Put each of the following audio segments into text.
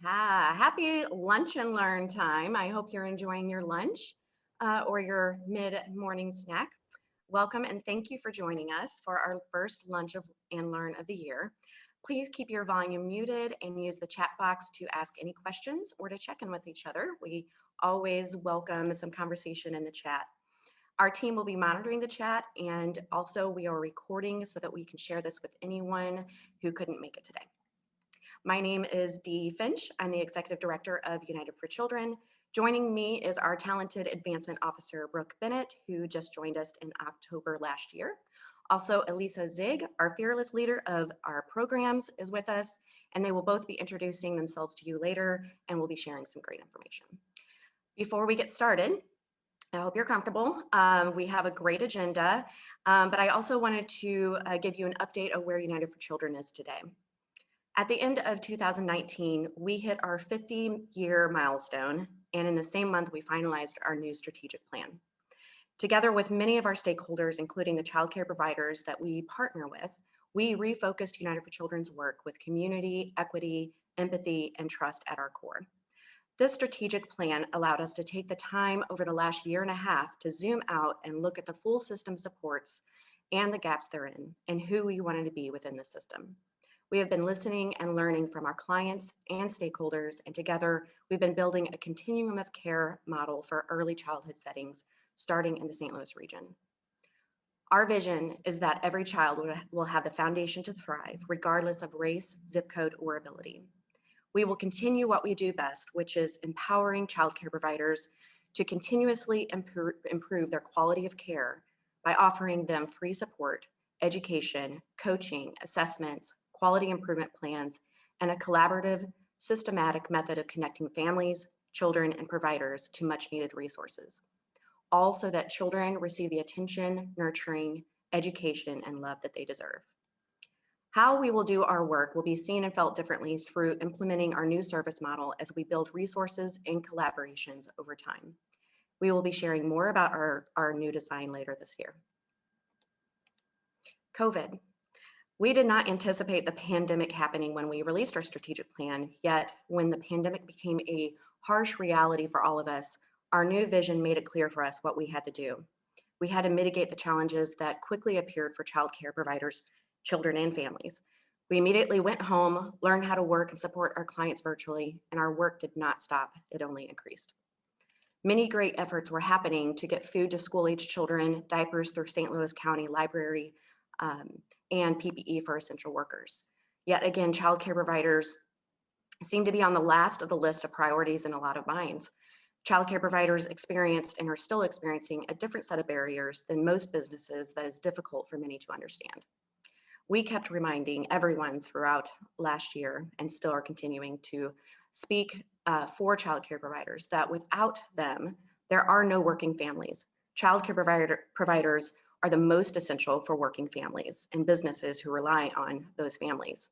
Happy lunch and learn time. I hope you're enjoying your lunch or your mid-morning snack. Welcome and thank you for joining us for our first lunch and learn of the year. Please keep your volume muted and use the chat box to ask any questions or to check in with each other. We always welcome some conversation in the chat. Our team will be monitoring the chat, and also we are recording so that we can share this with anyone who couldn't make it today. My name is Dee Finch. I'm the Executive Director of United for Children. Joining me is our talented Advancement Officer, Brooke Bennett, who just joined us in October last year. Also, Elisa Zig, our fearless leader of our programs, is with us, and they will both be introducing themselves to you later, and we'll be sharing some great information. Before we get started, I hope you're comfortable. We have a great agenda, but I also wanted to give you an update of where United for Children is today. At the end of 2019, we hit our 50-year milestone, and in the same month, we finalized our new strategic plan. Together with many of our stakeholders, including the childcare providers that we partner with, we refocused United for Children's work with community, equity, empathy, and trust at our core. This strategic plan allowed us to take the time over the last year and a half to zoom out and look at the full system supports and the gaps therein, and who we wanted to be within the system. We have been listening and learning from our clients and stakeholders, and together we've been building a continuum of care model for early childhood settings, starting in the St. Louis region. Our vision is that every child will have the foundation to thrive, regardless of race, zip code, or ability. We will continue what we do best, which is empowering childcare providers to continuously improve their quality of care by offering them free support, education, coaching, assessments, quality improvement plans, and a collaborative, systematic method of connecting families, children, and providers to much needed resources, all so that children receive the attention, nurturing, education, and love that they deserve. How we will do our work will be seen and felt differently through implementing our new service model as we build resources and collaborations over time. We will be sharing more about our new design later this year. COVID. We did not anticipate the pandemic happening when we released our strategic plan, yet when the pandemic became a harsh reality for all of us, our new vision made it clear for us what we had to do. We had to mitigate the challenges that quickly appeared for childcare providers, children, and families. We immediately went home, learned how to work and support our clients virtually, and our work did not stop, it only increased. Many great efforts were happening to get food to school-aged children, diapers through St. Louis County Library, and PPE for essential workers. Yet again, childcare providers seem to be on the last of the list of priorities in a lot of minds. Childcare providers experienced and are still experiencing a different set of barriers than most businesses that is difficult for many to understand. We kept reminding everyone throughout last year, and still are continuing to speak for childcare providers, that without them, there are no working families. Childcare providers are the most essential for working families and businesses who rely on those families.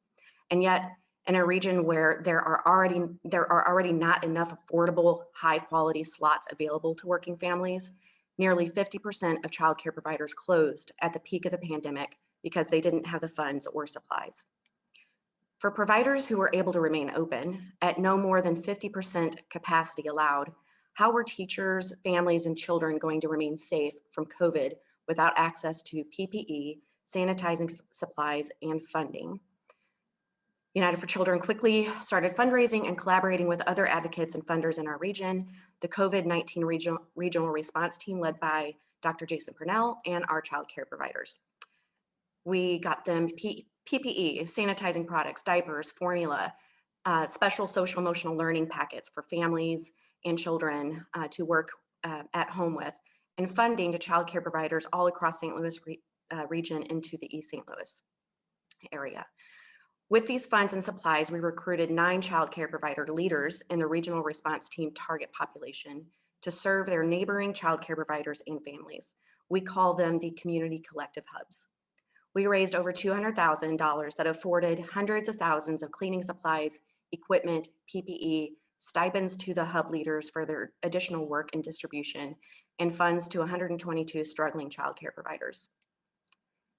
And yet, in a region where there are already not enough affordable, high quality slots available to working families, nearly 50% of childcare providers closed at the peak of the pandemic because they didn't have the funds or supplies. For providers who were able to remain open at no more than 50% capacity allowed, how were teachers, families, and children going to remain safe from COVID without access to PPE, sanitizing supplies, and funding? United for Children quickly started fundraising and collaborating with other advocates and funders in our region, the COVID-19 regional response team led by Dr. Jason Purnell and our childcare providers. We got them PPE, sanitizing products, diapers, formula, special social emotional learning packets for families and children to work at home with, and funding to childcare providers all across St. Louis region into the East St. Louis area. With these funds and supplies, we recruited 9 childcare provider leaders in the regional response team target population to serve their neighboring childcare providers and families. We call them the community collective hubs. We raised over $200,000 that afforded hundreds of thousands of cleaning supplies, equipment, PPE, stipends to the hub leaders for their additional work and distribution, and funds to 122 struggling childcare providers.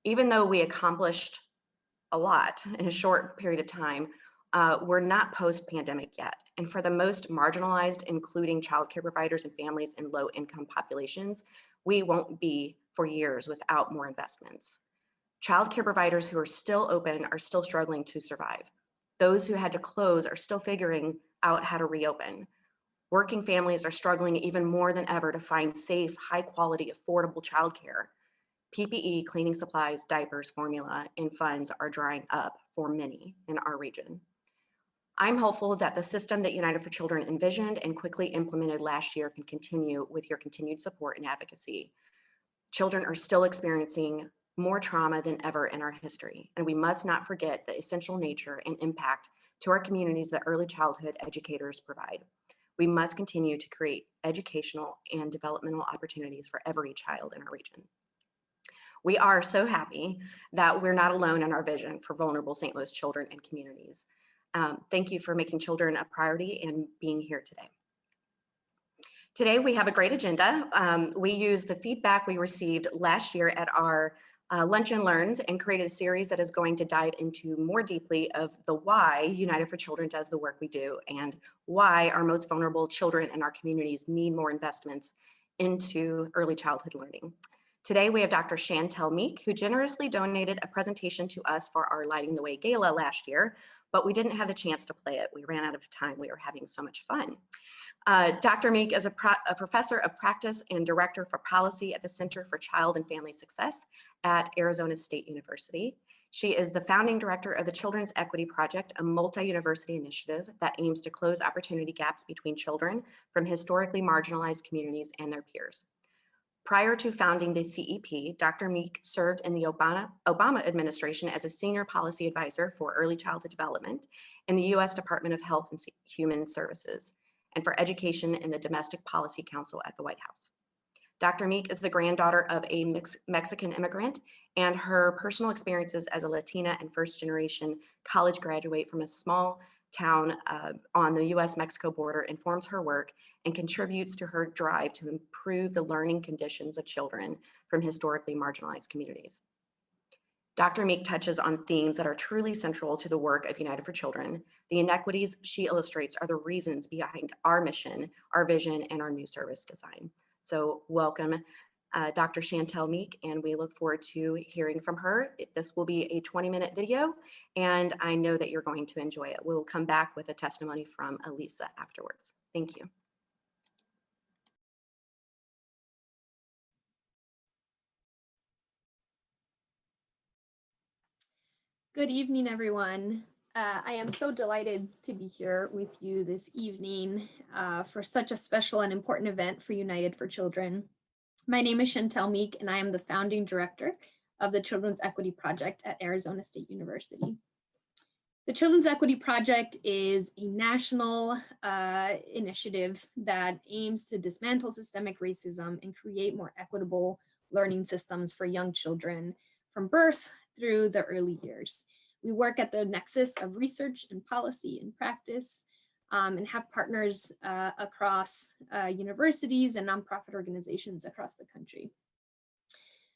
Even though we accomplished a lot in a short period of time, We're not post-pandemic yet. And for the most marginalized, including childcare providers and families in low-income populations, we won't be for years without more investments. Childcare providers who are still open are still struggling to survive. Those who had to close are still figuring out how to reopen. Working families are struggling even more than ever to find safe, high-quality, affordable childcare. PPE, cleaning supplies, diapers, formula, and funds are drying up for many in our region. I'm hopeful that the system that United for Children envisioned and quickly implemented last year can continue with your continued support and advocacy. Children are still experiencing more trauma than ever in our history, and we must not forget the essential nature and impact to our communities that early childhood educators provide. We must continue to create educational and developmental opportunities for every child in our region. We are so happy that we're not alone in our vision for vulnerable St. Louis children and communities. Thank you for making children a priority and being here today. Today, we have a great agenda. We used the feedback we received last year at our Lunch&Learns and created a series that is going to dive into more deeply of the why United for Children does the work we do and why our most vulnerable children in our communities need more investments into early childhood learning. Today, we have Dr. Chantel Meek, who generously donated a presentation to us for our Lighting the Way Gala last year, but we didn't have the chance to play it. We ran out of time. We were having so much fun. Dr. Meek is a professor of practice and director for policy at the Center for Child and Family Success at Arizona State University. She is the founding director of the Children's Equity Project, a multi-university initiative that aims to close opportunity gaps between children from historically marginalized communities and their peers. Prior to founding the CEP, Dr. Meek served in the Obama administration as a senior policy advisor for early childhood development in the U.S. Department of Health and Human Services, and for education in the Domestic Policy Council at the White House. Dr. Meek is the granddaughter of a Mexican immigrant, and her personal experiences as a Latina and first-generation college graduate from a small town on the U.S.-Mexico border informs her work and contributes to her drive to improve the learning conditions of children from historically marginalized communities. Dr. Meek touches on themes that are truly central to the work of United for Children. The inequities she illustrates are the reasons behind our mission, our vision, and our new service design. So welcome, Dr. Chantel Meek, and we look forward to hearing from her. This will be a 20-minute video, and I know that you're going to enjoy it. We'll come back with a testimony from Elisa afterwards. Thank you. Good evening, everyone. I am so delighted to be here with you this evening for such a special and important event for United for Children. My name is Chantel Meek, and I am the founding director of the Children's Equity Project at Arizona State University. The Children's Equity Project is a national initiative that aims to dismantle systemic racism and create more equitable learning systems for young children from birth through the early years. We work at the nexus of research and policy and practice and have partners across universities and nonprofit organizations across the country.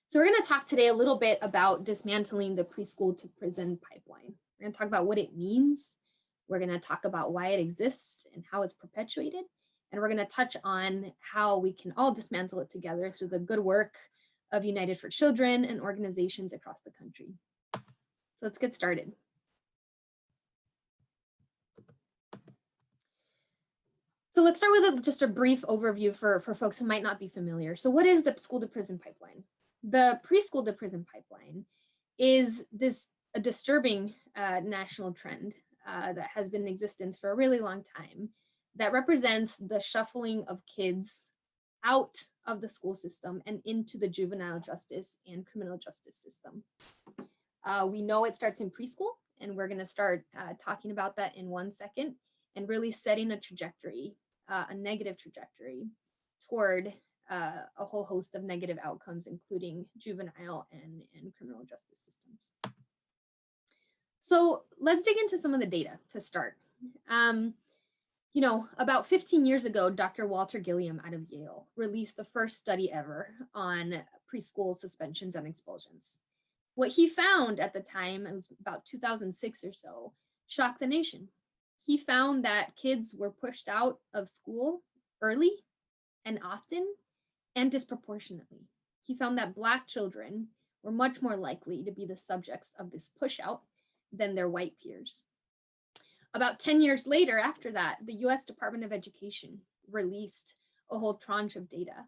So we're going to talk today a little bit about dismantling the preschool to prison pipeline. We're going to talk about what it means. We're going to talk about why it exists and how it's perpetuated. And we're going to touch on how we can all dismantle it together through the good work of United for Children and organizations across the country. So let's get started. So let's start with just a brief overview for folks who might not be familiar. So what is the school to prison pipeline? The preschool to prison pipeline is a disturbing national trend that has been in existence for a really long time that represents the shuffling of kids out of the school system and into the juvenile justice and criminal justice system. We know it starts in preschool, and we're going to start talking about that in 1 second and really setting a trajectory, a negative trajectory toward a whole host of negative outcomes, including juvenile and criminal justice systems. So let's dig into some of the data to start. You know, about 15 years ago, Dr. Walter Gilliam out of Yale released the first study ever on preschool suspensions and expulsions. What he found at the time, it was about 2006 or so, shocked the nation. He found that kids were pushed out of school early and often and disproportionately. He found that Black children were much more likely to be the subjects of this push out than their white peers. About 10 years later, after that, the US Department of Education released a whole tranche of data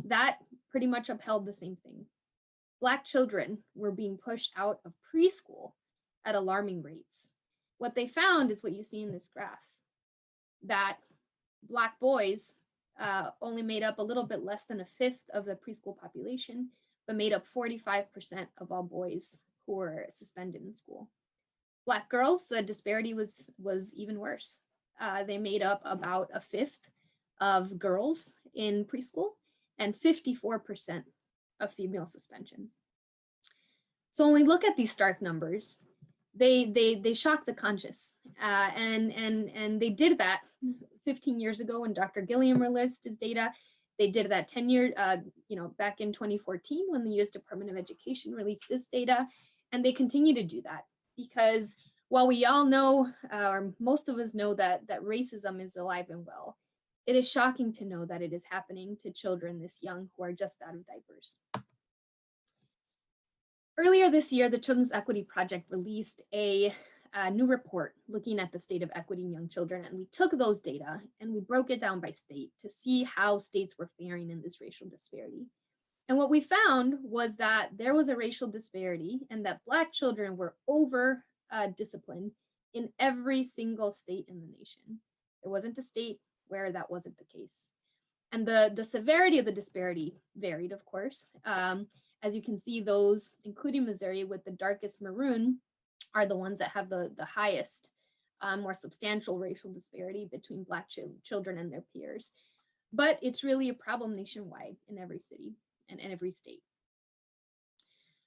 that pretty much upheld the same thing. Black children were being pushed out of preschool at alarming rates. What they found is what you see in this graph, that Black boys only made up a little bit less than a fifth of the preschool population, but made up 45% of all boys who were suspended in school. Black girls, the disparity was even worse. They made up about a fifth of girls in preschool and 54% of female suspensions. So when we look at these stark numbers, they shock the conscious, and they did that 15 years ago when Dr. Gilliam released his data. They did that 10 years, back in 2014 when the U.S. Department of Education released this data, and they continue to do that because while we all know, or most of us know that racism is alive and well, it is shocking to know that it is happening to children this young who are just out of diapers. Earlier this year, the Children's Equity Project released a new report looking at the state of equity in young children. And we took those data and we broke it down by state to see how states were faring in this racial disparity. And what we found was that there was a racial disparity and that Black children were over disciplined in every single state in the nation. There wasn't a state where that wasn't the case. And the severity of the disparity varied, of course. As you can see, those, including Missouri with the darkest maroon, are the ones that have the highest, more substantial racial disparity between Black children and their peers. But it's really a problem nationwide in every city and in every state.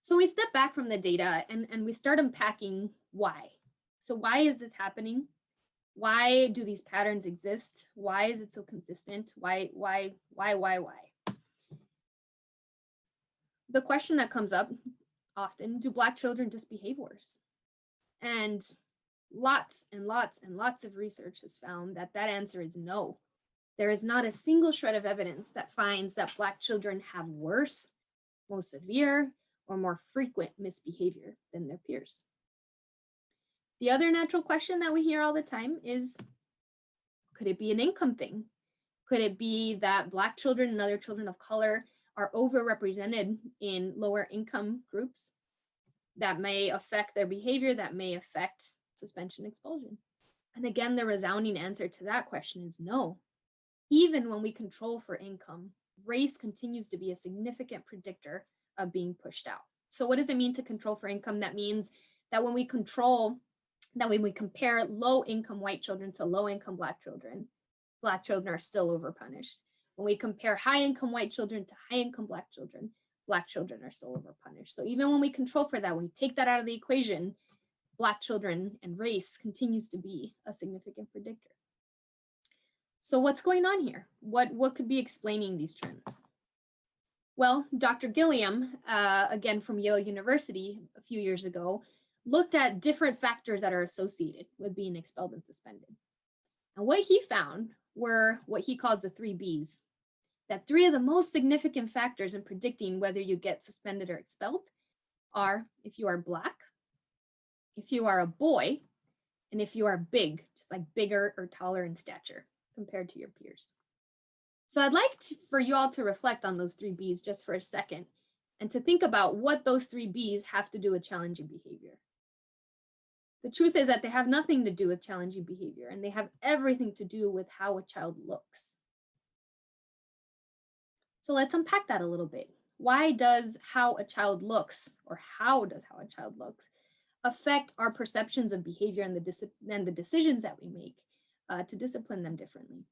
So we step back from the data and we start unpacking why. So why is this happening? Why do these patterns exist? Why is it so consistent? Why? The question that comes up often, do Black children just behave worse? And lots and lots and lots of research has found that that answer is no. There is not a single shred of evidence that finds that Black children have worse, more severe, or more frequent misbehavior than their peers. The other natural question that we hear all the time is, could it be an income thing? Could it be that Black children and other children of color are overrepresented in lower income groups that may affect their behavior, that may affect suspension expulsion? And again, the resounding answer to that question is no. Even when we control for income, race continues to be a significant predictor of being pushed out. So what does it mean to control for income? That means that when we compare low income white children to low income Black children are still overpunished. When we compare high income white children to high income Black children are still overpunished. So even when we control for that, when we take that out of the equation, Black children and race continues to be a significant predictor. So what's going on here? What could be explaining these trends? Well, Dr. Gilliam, again from Yale University a few years ago, looked at different factors that are associated with being expelled and suspended. And what he found were what he calls the 3 Bs, that 3 of the most significant factors in predicting whether you get suspended or expelled are if you are Black, if you are a boy, and if you are big, just like bigger or taller in stature compared to your peers. So I'd like for you all to reflect on those 3 Bs just for a second and to think about what those 3 Bs have to do with challenging behavior. The truth is that they have nothing to do with challenging behavior, and they have everything to do with how a child looks. So let's unpack that a little bit. Why does how a child looks, or how does how a child looks, affect our perceptions of behavior and the decisions that we make to discipline them differently?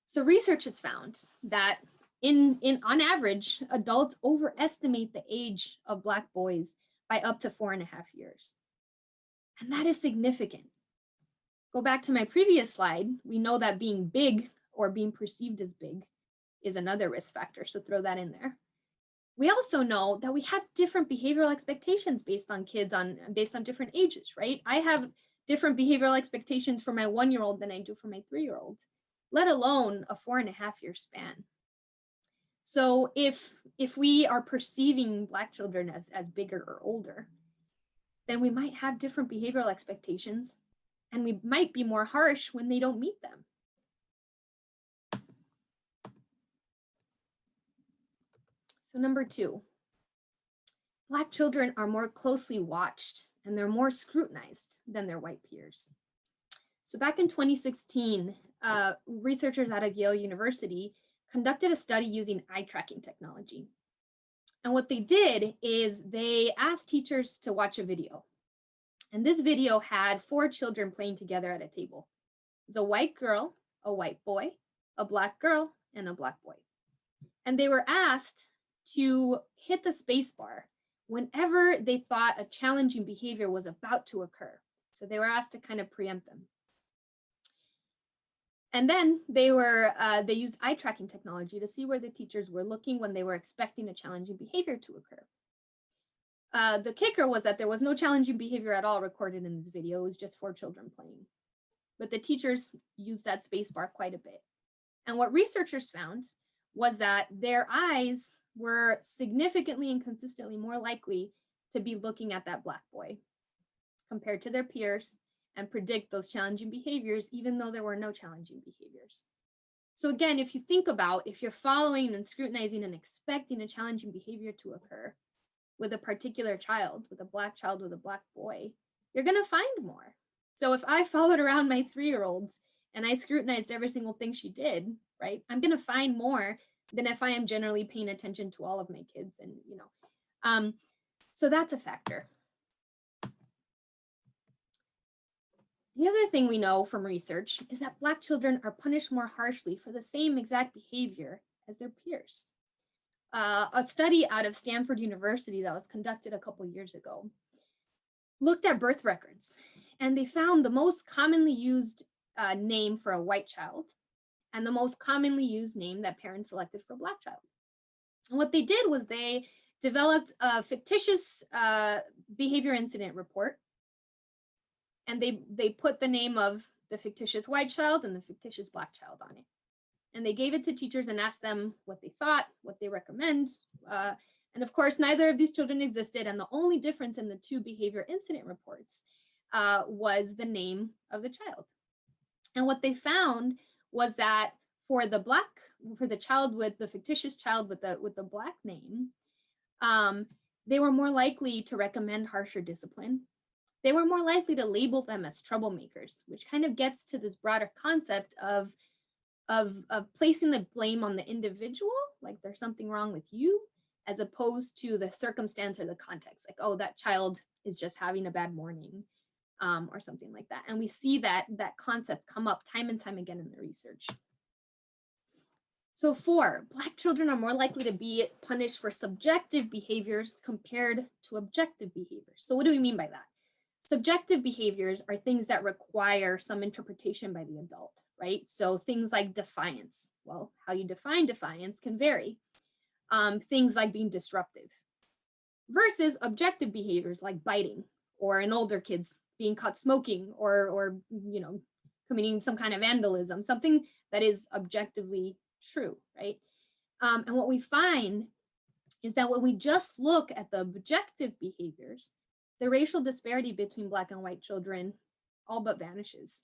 So research has found that on average, adults overestimate the age of Black boys by up to 4.5 years. And that is significant. Go back to my previous slide. We know that being big or being perceived as big is another risk factor, so throw that in there. We also know that we have different behavioral expectations based on based on different ages, right? I have different behavioral expectations for my 1-year-old than I do for my 3-year-old, let alone a 4.5-year span. So if we are perceiving Black children as bigger or older, then we might have different behavioral expectations, and we might be more harsh when they don't meet them. So number 2, Black children are more closely watched and they're more scrutinized than their white peers. So back in 2016, researchers out of Yale University conducted a study using eye tracking technology. And what they did is they asked teachers to watch a video. And this video had 4 children playing together at a table. It was a white girl, a white boy, a Black girl, and a Black boy. And they were asked to hit the space bar whenever they thought a challenging behavior was about to occur. So they were asked to kind of preempt them. And then they used eye tracking technology to see where the teachers were looking when they were expecting a challenging behavior to occur. The kicker was that there was no challenging behavior at all recorded in this video. It was just 4 children playing. But the teachers used that space bar quite a bit. And what researchers found was that their eyes were significantly and consistently more likely to be looking at that Black boy compared to their peers and predict those challenging behaviors, even though there were no challenging behaviors. So again, if you think about, if you're following and scrutinizing and expecting a challenging behavior to occur with a particular child, with a Black child, with a Black boy, you're gonna find more. So if I followed around my 3-year-olds and I scrutinized every single thing she did, right, I'm gonna find more than if I am generally paying attention to all of my kids. And so that's a factor. The other thing we know from research is that Black children are punished more harshly for the same exact behavior as their peers. A study out of Stanford University that was conducted a couple years ago looked at birth records, and they found the most commonly used name for a white child and the most commonly used name that parents selected for a Black child. And what they did was they developed a fictitious behavior incident report, and they put the name of the fictitious white child and the fictitious Black child on it. And they gave it to teachers and asked them what they thought, what they recommend. And of course, neither of these children existed. And the only difference in the 2 behavior incident reports was the name of the child. And what they found was that for the child with the fictitious child with the Black name, they were more likely to recommend harsher discipline. They were more likely to label them as troublemakers, which kind of gets to this broader concept of placing the blame on the individual, like there's something wrong with you, as opposed to the circumstance or the context, like, oh, that child is just having a bad morning, or something like that. And we see that concept come up time and time again in the research. So 4, Black children are more likely to be punished for subjective behaviors compared to objective behaviors. So what do we mean by that? Subjective behaviors are things that require some interpretation by the adult, right? So things like defiance. Well, how you define defiance can vary. Things like being disruptive versus objective behaviors like biting, or in older kids being caught smoking, or committing some kind of vandalism, something that is objectively true, right? And what we find is that when we just look at the objective behaviors, the racial disparity between Black and white children all but vanishes.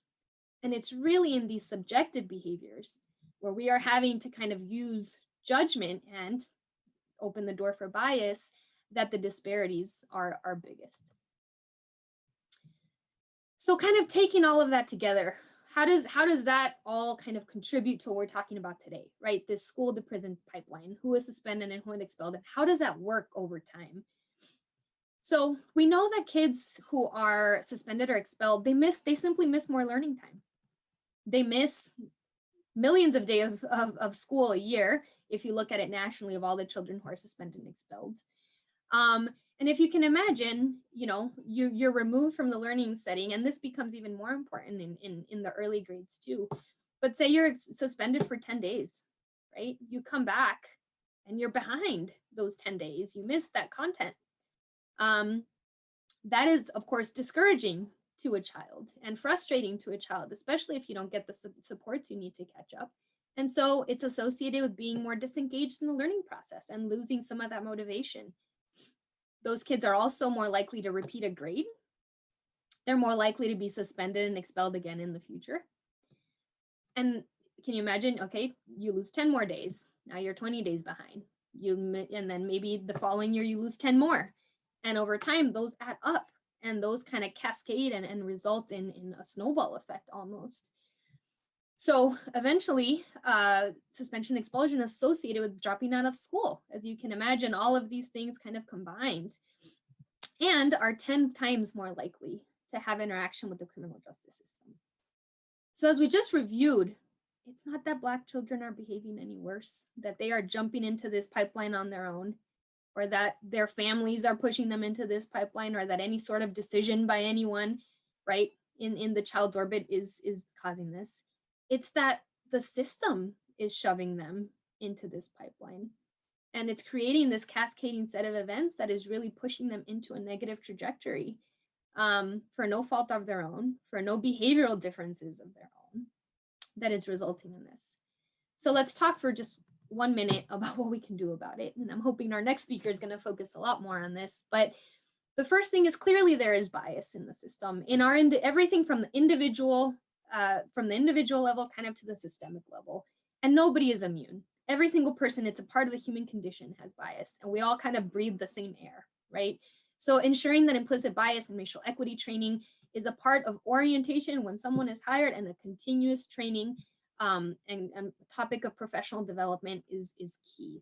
And it's really in these subjective behaviors where we are having to kind of use judgment and open the door for bias that the disparities are biggest. So kind of taking all of that together, how does that all kind of contribute to what we're talking about today, right? This school to prison pipeline, who is suspended and who is expelled, and how does that work over time? So we know that kids who are suspended or expelled, they simply miss more learning time. They miss millions of days of school a year, if you look at it nationally, of all the children who are suspended and expelled. And if you can imagine, you're removed from the learning setting, and this becomes even more important in the early grades too. But say you're suspended for 10 days, right? You come back and you're behind those 10 days. You missed that content. Um, that is, of course, discouraging to a child and frustrating to a child, especially if you don't get the supports you need to catch up. And so it's associated with being more disengaged in the learning process and losing some of that motivation. Those kids are also more likely to repeat a grade. They're more likely to be suspended and expelled again in the future. And can you imagine? Okay, you lose 10 more days. Now you're 20 days behind. And then maybe the following year you lose 10 more. And over time, those add up and those kind of cascade and result in a snowball effect almost. So eventually, suspension expulsion is associated with dropping out of school. As you can imagine, all of these things kind of combined and are 10 times more likely to have interaction with the criminal justice system. So as we just reviewed, it's not that Black children are behaving any worse, that they are jumping into this pipeline on their own, or that their families are pushing them into this pipeline, or that any sort of decision by anyone, right, in the child's orbit is causing this. It's that the system is shoving them into this pipeline. And it's creating this cascading set of events that is really pushing them into a negative trajectory for no fault of their own, for no behavioral differences of their own, that is resulting in this. So let's talk for just 1 minute about what we can do about it. And I'm hoping our next speaker is going to focus a lot more on this. But the first thing is clearly there is bias in the system, in our everything from the individual level kind of to the systemic level. And nobody is immune. Every single person, it's a part of the human condition, has bias, and we all kind of breathe the same air, right? So ensuring that implicit bias and racial equity training is a part of orientation when someone is hired, and a continuous training and topic of professional development is key.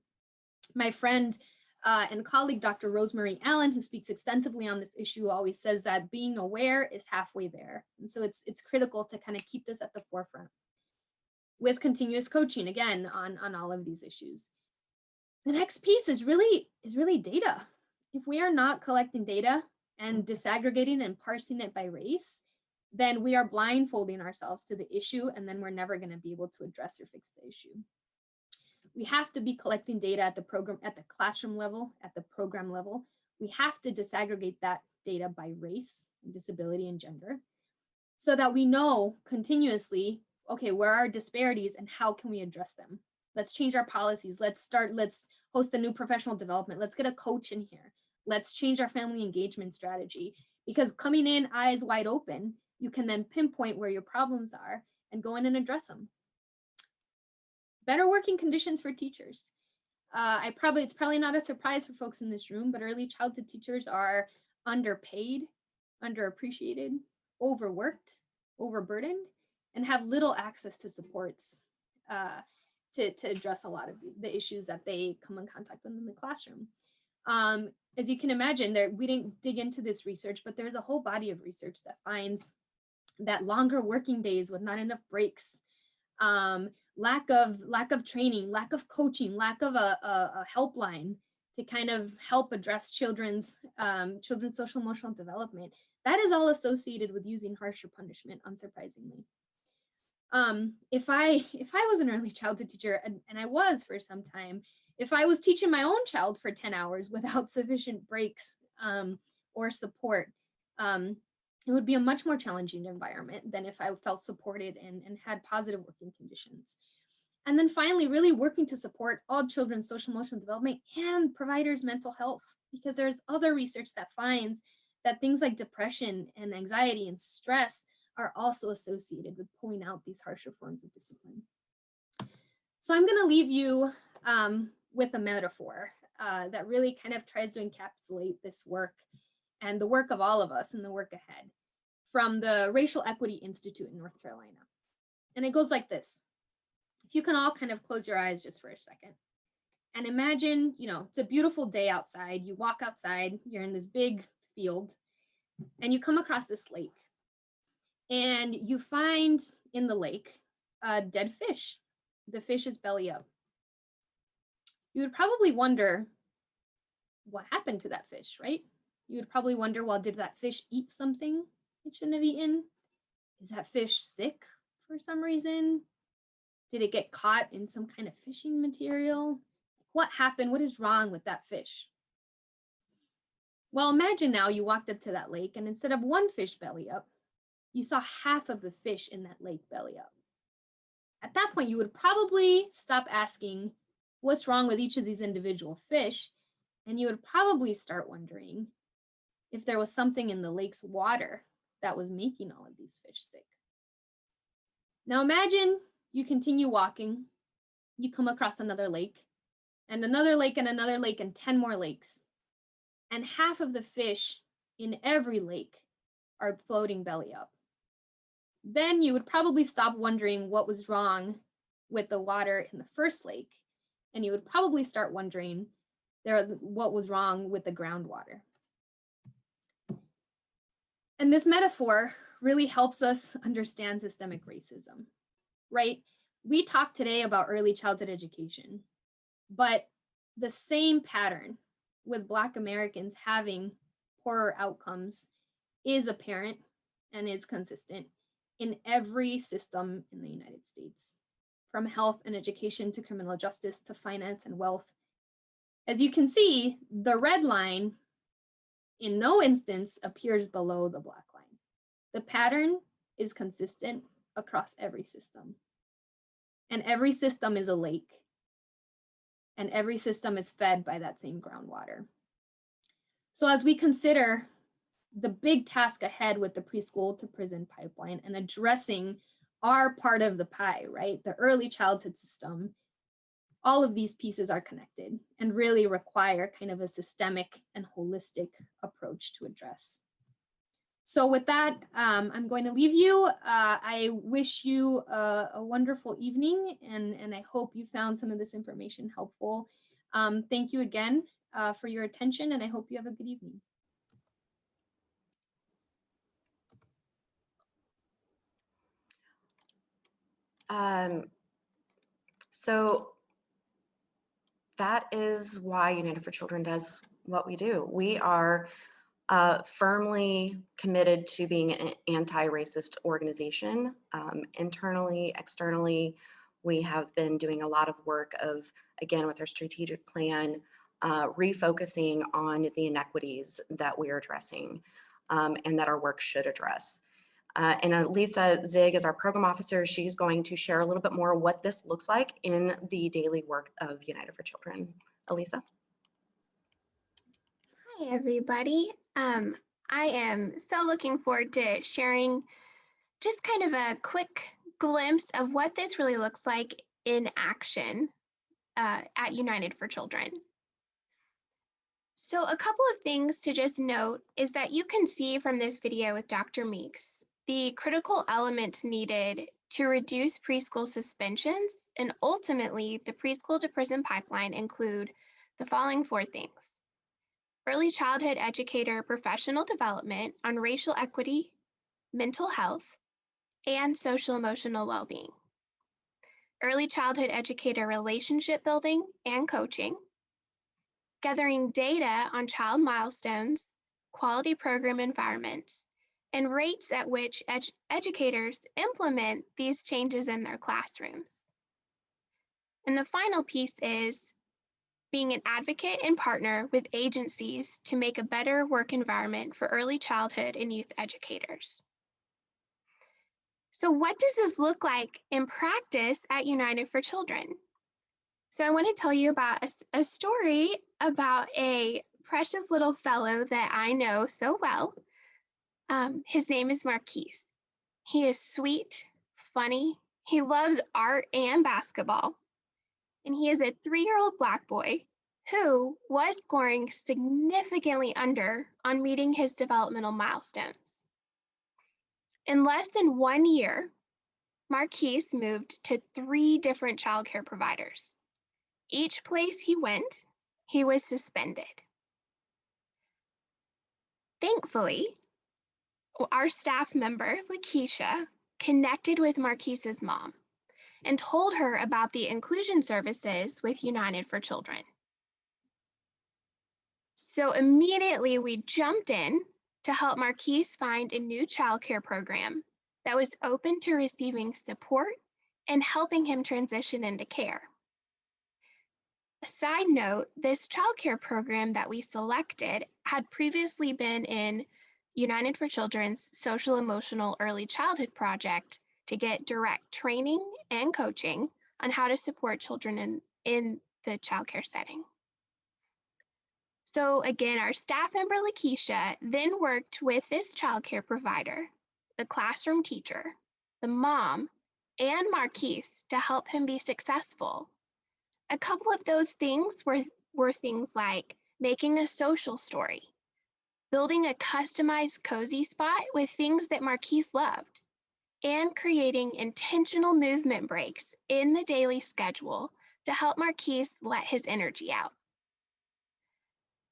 My friend and colleague, Dr. Rosemary Allen, who speaks extensively on this issue, always says that being aware is halfway there. And so it's critical to kind of keep this at the forefront with continuous coaching, again, on all of these issues. The next piece is really data. If we are not collecting data and disaggregating and parsing it by race, then we are blindfolding ourselves to the issue, and then we're never going to be able to address or fix the issue. We have to be collecting data at the classroom level, at the program level. We have to disaggregate that data by race, and disability, and gender, so that we know continuously, okay, where are disparities and how can we address them? Let's change our policies. Let's host a new professional development. Let's get a coach in here. Let's change our family engagement strategy, because coming in eyes wide open, you can then pinpoint where your problems are and go in and address them. Better working conditions for teachers. It's probably not a surprise for folks in this room, but early childhood teachers are underpaid, underappreciated, overworked, overburdened, and have little access to supports to address a lot of the issues that they come in contact with in the classroom. As you can imagine, we didn't dig into this research, but there's a whole body of research that finds that longer working days with not enough breaks, lack of training, lack of coaching, lack of a helpline to kind of help address children's social emotional development, that is all associated with using harsher punishment, unsurprisingly. If I was an early childhood teacher, and I was for some time, if I was teaching my own child for 10 hours without sufficient breaks or support, it would be a much more challenging environment than if I felt supported and had positive working conditions. And then finally, really working to support all children's social emotional development and providers' mental health, because there's other research that finds that things like depression and anxiety and stress are also associated with pulling out these harsher forms of discipline. So I'm going to leave you with a metaphor that really kind of tries to encapsulate this work and the work of all of us and the work ahead, from the Racial Equity Institute in North Carolina. And it goes like this. If you can all kind of close your eyes just for a second and imagine, it's a beautiful day outside. You walk outside, you're in this big field, and you come across this lake. And you find in the lake a dead fish. The fish is belly up. You would probably wonder what happened to that fish, right? You would probably wonder, well, did that fish eat something it shouldn't have eaten? Is that fish sick for some reason? Did it get caught in some kind of fishing material? What happened? What is wrong with that fish? Well, imagine now you walked up to that lake and instead of one fish belly up, you saw half of the fish in that lake belly up. At that point, you would probably stop asking what's wrong with each of these individual fish, and you would probably start wondering if there was something in the lake's water that was making all of these fish sick. Now imagine you continue walking, you come across another lake, and another lake, and another lake, and 10 more lakes. And half of the fish in every lake are floating belly up. Then you would probably stop wondering what was wrong with the water in the first lake, and you would probably start wondering what was wrong with the groundwater. And this metaphor really helps us understand systemic racism, right? We talked today about early childhood education, but the same pattern with Black Americans having poorer outcomes is apparent and is consistent in every system in the United States, from health and education to criminal justice to finance and wealth. As you can see, the red line in no instance appears below the black line. The pattern is consistent across every system. And every system is a lake. And every system is fed by that same groundwater. So as we consider the big task ahead with the preschool to prison pipeline and addressing our part of the pie, right? The early childhood system, all of these pieces are connected and really require kind of a systemic and holistic approach to address. So with that, I'm going to leave you. I wish you a wonderful evening, and I hope you found some of this information helpful. Thank you again for your attention, and I hope you have a good evening. So that is why United for Children does what we do. We are firmly committed to being an anti-racist organization. Internally, externally, we have been doing a lot of work of, again, with our strategic plan, refocusing on the inequities that we are addressing and that our work should address. And Lisa Zig is our program officer. She's going to share a little bit more what this looks like in the daily work of United for Children. Elisa? Hi, everybody. I am so looking forward to sharing just kind of a quick glimpse of what this really looks like in action at United for Children. So a couple of things to just note is that you can see from this video with Dr. Meeks the critical elements needed to reduce preschool suspensions, and ultimately the preschool to prison pipeline include the following 4 things. Early childhood educator professional development on racial equity, mental health, and social emotional well-being. Early childhood educator relationship building and coaching. Gathering data on child milestones, quality program environments, and rates at which educators implement these changes in their classrooms. And the final piece is being an advocate and partner with agencies to make a better work environment for early childhood and youth educators. So what does this look like in practice at United for Children? So I want to tell you about a story about a precious little fellow that I know so well. His name is Marquise. He is sweet, funny, he loves art and basketball, and he is a 3-year-old Black boy who was scoring significantly under on meeting his developmental milestones. In less than 1 year, Marquise moved to 3 different childcare providers. Each place he went, he was suspended. Thankfully, our staff member, Lakeisha, connected with Marquise's mom and told her about the inclusion services with United for Children. So immediately we jumped in to help Marquise find a new childcare program that was open to receiving support and helping him transition into care. A side note, this childcare program that we selected had previously been in United for Children's Social Emotional Early Childhood Project to get direct training and coaching on how to support children in the childcare setting. So again, our staff member Lakeisha then worked with this childcare provider, the classroom teacher, the mom, and Marquise to help him be successful. A couple of those things were things like making a social story, building a customized cozy spot with things that Marquise loved, and creating intentional movement breaks in the daily schedule to help Marquise let his energy out.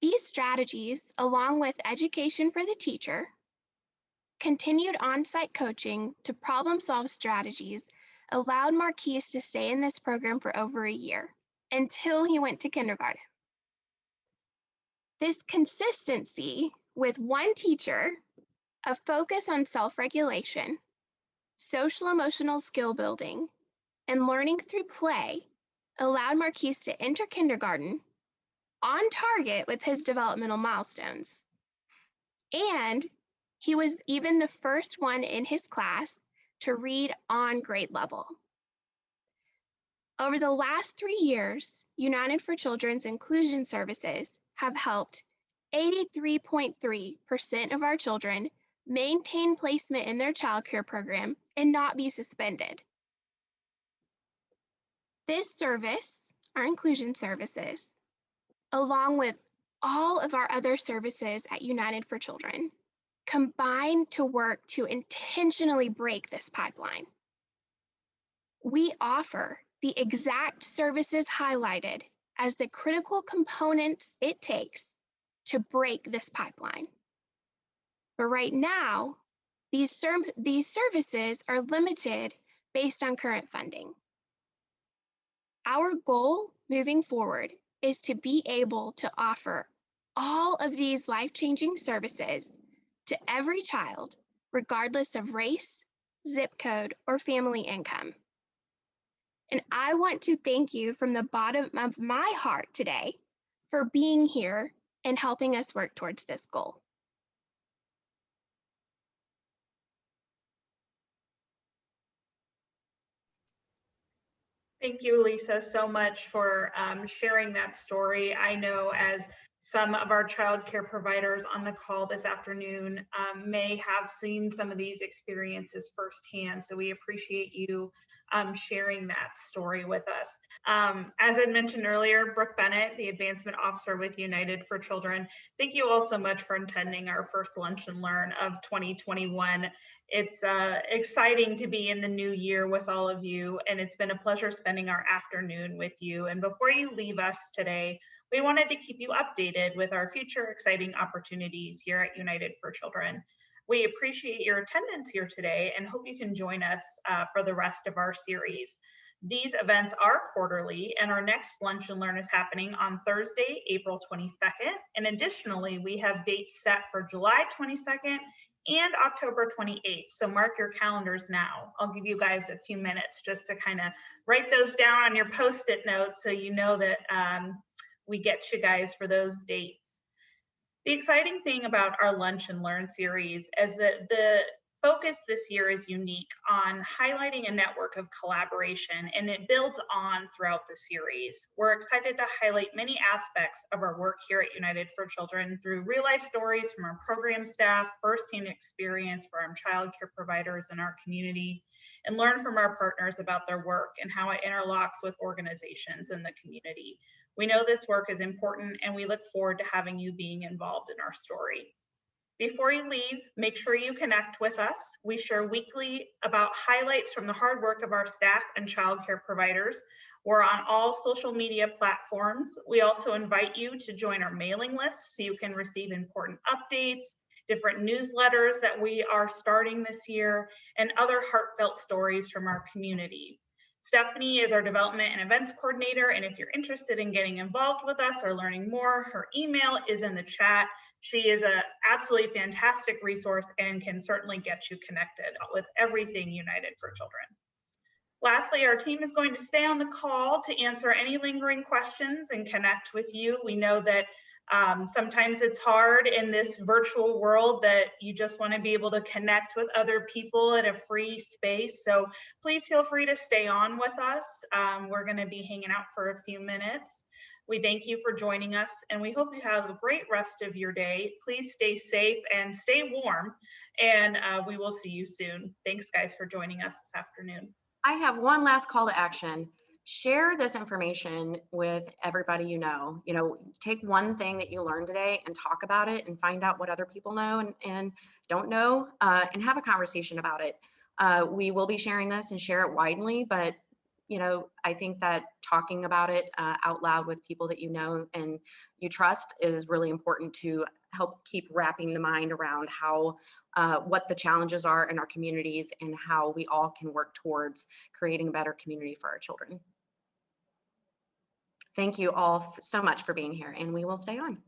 These strategies, along with education for the teacher, continued on-site coaching to problem-solve strategies, allowed Marquise to stay in this program for over a year until he went to kindergarten. This consistency with one teacher, a focus on self-regulation, social emotional skill building, and learning through play allowed Marquise to enter kindergarten on target with his developmental milestones. And he was even the first one in his class to read on grade level. Over the last 3 years, United for Children's Inclusion Services have helped 83.3% of our children maintain placement in their childcare program and not be suspended. This service, our inclusion services, along with all of our other services at United for Children, combine to work to intentionally break this pipeline. We offer the exact services highlighted as the critical components it takes to break this pipeline. But right now, these services are limited based on current funding. Our goal moving forward is to be able to offer all of these life-changing services to every child, regardless of race, zip code, or family income. And I want to thank you from the bottom of my heart today for being here and helping us work towards this goal. Thank you, Lisa, so much for sharing that story. I know as some of our childcare providers on the call this afternoon may have seen some of these experiences firsthand, so we appreciate you sharing that story with us. As I mentioned earlier, Brooke Bennett, the Advancement Officer with United for Children, thank you all so much for attending our first Lunch and Learn of 2021. It's exciting to be in the new year with all of you, and it's been a pleasure spending our afternoon with you. And before you leave us today, we wanted to keep you updated with our future exciting opportunities here at United for Children. We appreciate your attendance here today and hope you can join us for the rest of our series. These events are quarterly, and our next Lunch and Learn is happening on Thursday, April 22nd. And additionally, we have dates set for July 22nd and October 28th. So mark your calendars now. I'll give you guys a few minutes just to kind of write those down on your Post-it notes so you know that we get you guys for those dates. The exciting thing about our Lunch and Learn series is that the focus this year is unique on highlighting a network of collaboration, and it builds on throughout the series. We're excited to highlight many aspects of our work here at United for Children through real-life stories from our program staff, firsthand experience from child care providers in our community, and learn from our partners about their work and how it interlocks with organizations in the community. We know this work is important, and we look forward to having you being involved in our story. Before you leave, make sure you connect with us. We share weekly about highlights from the hard work of our staff and childcare providers. We're on all social media platforms. We also invite you to join our mailing list so you can receive important updates, different newsletters that we are starting this year, and other heartfelt stories from our community. Stephanie is our development and events coordinator, and if you're interested in getting involved with us or learning more, her email is in the chat. She is an absolutely fantastic resource and can certainly get you connected with everything United for Children. Lastly, our team is going to stay on the call to answer any lingering questions and connect with you. We know that sometimes it's hard in this virtual world that you just want to be able to connect with other people at a free space. So please feel free to stay on with us. We're going to be hanging out for a few minutes. We thank you for joining us, and we hope you have a great rest of your day. Please stay safe and stay warm, and we will see you soon. Thanks, guys, for joining us this afternoon. I have one last call to action. Share this information with everybody you know. You know, take one thing that you learned today and talk about it and find out what other people know and don't know, and have a conversation about it. We will be sharing this and share it widely, but you know, I think that talking about it out loud with people that you know and you trust is really important to help keep wrapping the mind around how what the challenges are in our communities and how we all can work towards creating a better community for our children. Thank you all so much for being here, and we will stay on.